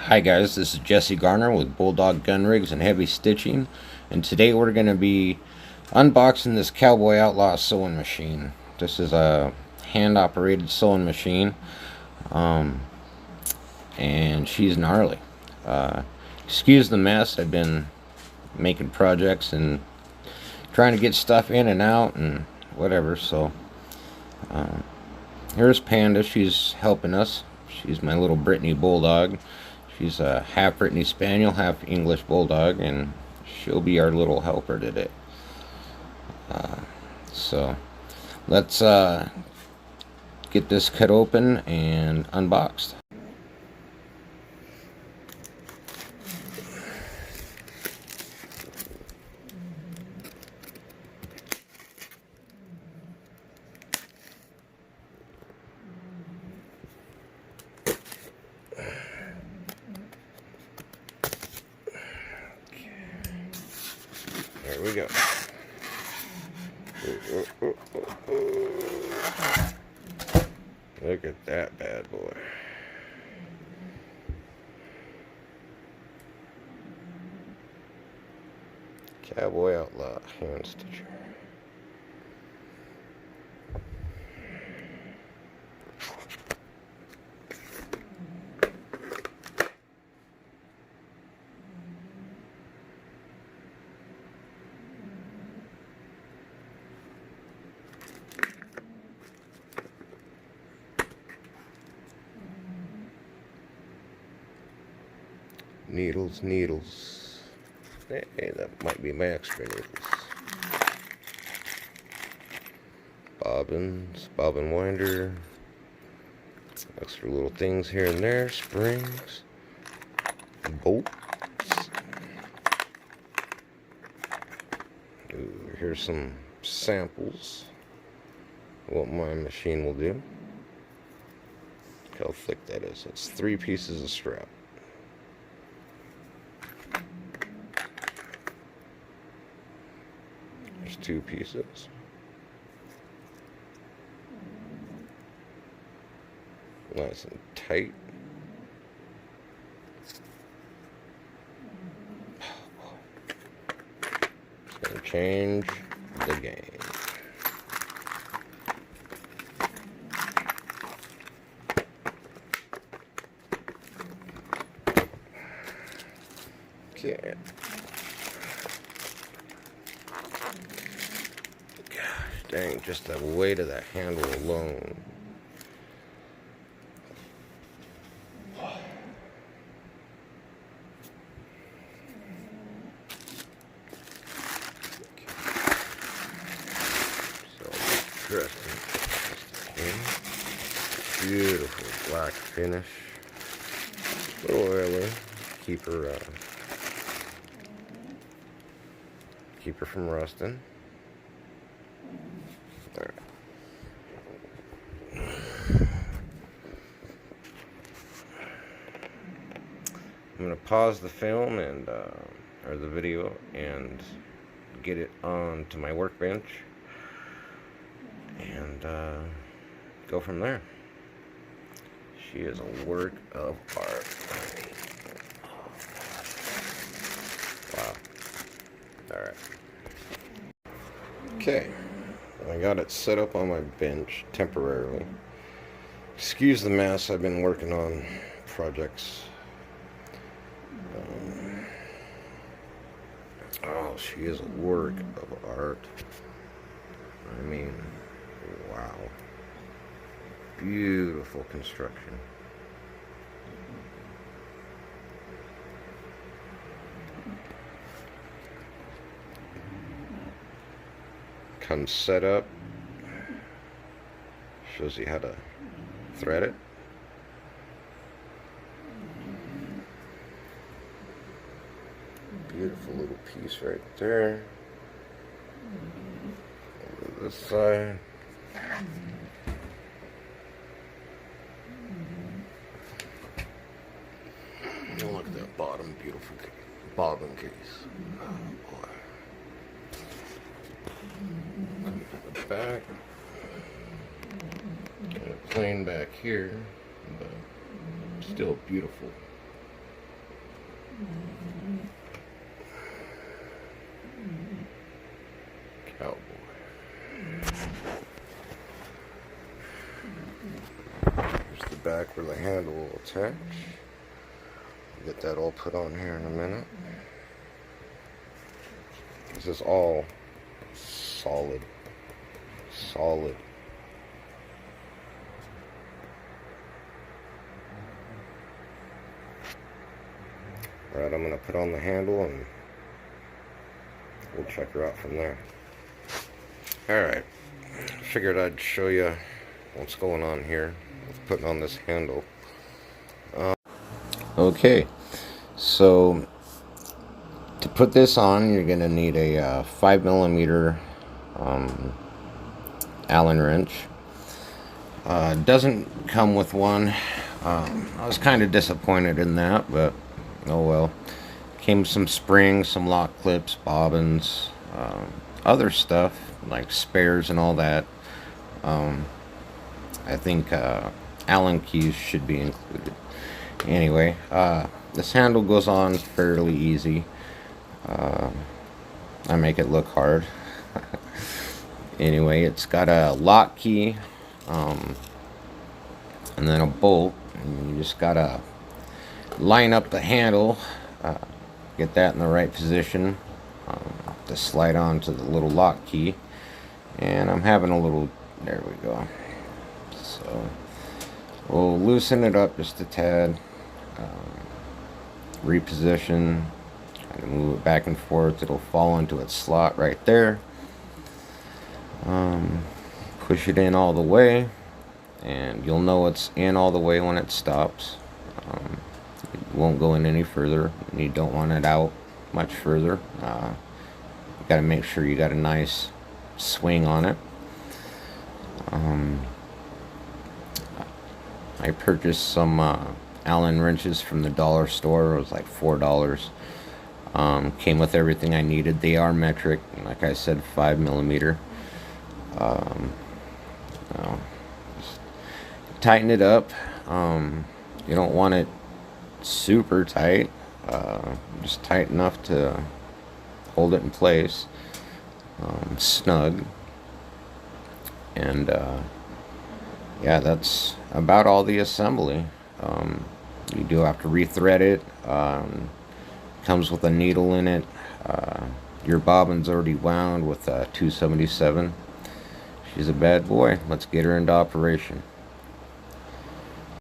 Hi guys, this is Jesse Garner with Bulldog Gun Rigs and Heavy Stitching, and today we're going to be unboxing this Cowboy Outlaw sewing machine. This is a hand-operated sewing machine, and she's gnarly. Excuse the mess. I've been making projects and trying to get stuff in and out and whatever, so here's Panda. She's helping us. She's my little Brittany Bulldog. She's a half Brittany Spaniel, half English Bulldog, and she'll be our little helper today. So let's get this cut open and unboxed. There we go. Look at that bad boy. Cowboy Outlaw hand stitcher. Needles. Hey, that might be my extra needles. Bobbins, bobbin winder. Extra little things here and there. Springs. Bolts. Ooh, here's some samples of what my machine will do. Look how thick that is. It's 3 pieces of strap. There's 2 pieces. Nice and tight. It's gonna change the game. Okay. Gosh dang, just the weight of the handle alone. So interesting. Beautiful black finish. A little oily. Keep her from rusting. All right. I'm gonna pause the film and or the video and get it onto my workbench and go from there. She is a work of art. Wow. Alright. Okay. I got it set up on my bench temporarily. Excuse the mess. I've been working on projects. Oh, she is a work of art. I mean, wow. Beautiful construction. Comes set up. Shows you how to thread it. Beautiful little piece right there. Over this side. Oh, look at that bottom, beautiful bobbin case. Oh boy. Come to the back. Got it plain back here, but still beautiful. Cowboy. Here's the back where the handle will attach. Get that all put on here in a minute. This is all solid. Solid. Alright, I'm going to put on the handle and we'll check her out from there. Alright, figured I'd show you what's going on here with putting on this handle. Okay, so to put this on, you're going to need a 5mm Allen wrench. Doesn't come with one. I was kind of disappointed in that, but oh well. Came with some springs, some lock clips, bobbins, other stuff like spares and all that. I think Allen keys should be included. Anyway, this handle goes on fairly easy. I make it look hard. Anyway, it's got a lock key and then a bolt, and you just gotta line up the handle, get that in the right position to slide onto the little lock key. And I'm having a little, there we go. So we'll loosen it up just a tad, reposition, kind of move it back and forth. It'll fall into its slot right there. Push it in all the way, and you'll know it's in all the way when it stops. It won't go in any further, and you don't want it out much further. You got to make sure you got a nice swing on it. I purchased some Allen wrenches from the dollar store. It was like $4. Came with everything I needed. They are metric, like I said, 5mm. Just tighten it up. You don't want it super tight, just tight enough to hold it in place, snug. And yeah, that's about all the assembly. You do have to rethread it. Comes with a needle in it. Your bobbin's already wound with a 277. She's a bad boy. Let's get her into operation.